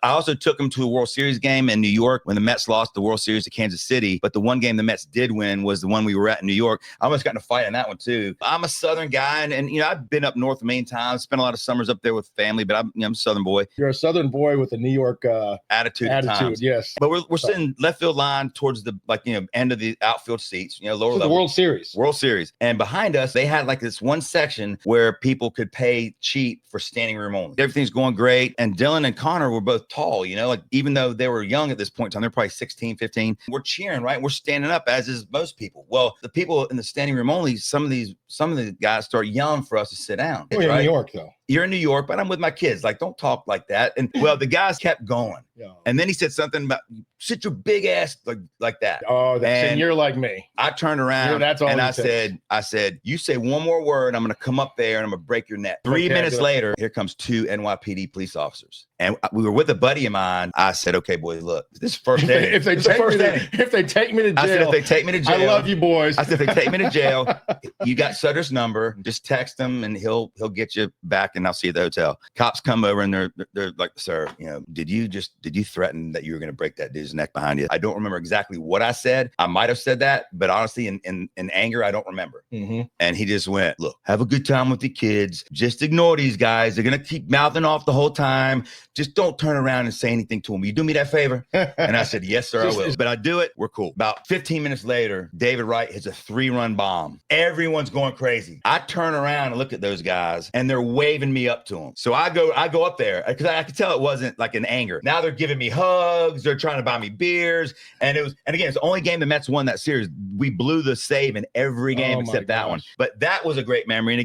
I also took him to a World Series game in New York when the Mets lost the World Series to Kansas City. But the one game the Mets did win was the one we were at in New York. I almost got in a fight in that one too. I'm a Southern guy, and I've been up north a million times, spent a lot of summers up there with family, but I'm a Southern boy. You're a Southern boy with a New York attitude, yes. But we're sitting left field line towards the end of the outfield seats, lower level. The World Series. And behind us, they had like this one section where people could pay cheap for standing room only. Everything's going great. And Dylan and Connor were both tall, like even though they were young at this point in time, they're probably 16, 15. We're cheering, right? We're standing up, as is most people. Well, the people in the standing room only, some of the guys start yelling for us to sit down. Oh, you're in New York, though. You're in New York, but I'm with my kids. Like, don't talk like that. And well, the guys kept going. Yeah. And then he said something about sit your big ass like that. Oh, and you're like me. I turned around and I said, you say one more word, I'm going to come up there and I'm going to break your neck. 3 minutes later, here comes 2 NYPD police officers. And we were with a buddy of mine. I said, okay, boys, look, this is first day. If they take me to jail. I said, if they take me to jail. I love you, boys. I said, if they take me to jail, you got Sutter's number. Just text him and he'll get you back and I'll see you at the hotel. Cops come over and they're like, sir, did you threaten that you were going to break that dude's neck behind you? I don't remember exactly what I said. I might have said that, but honestly, in anger, I don't remember. Mm-hmm. And he just went, look, have a good time with the kids. Just ignore these guys. They're going to keep mouthing off the whole time. Just don't turn around and say anything to them. Will you do me that favor? And I said, yes, sir, I will. But I do it. We're cool. About 15 minutes later, David Wright hits a 3-run bomb. Everyone's going crazy. I turn around and look at those guys and they're waving me up to them. So I go up there because I could tell it wasn't like in anger. Now they're giving me hugs. They're trying to buy me beers. And again, it's the only game the Mets won that series. We blew the save in every game except that one. But that was a great memory. And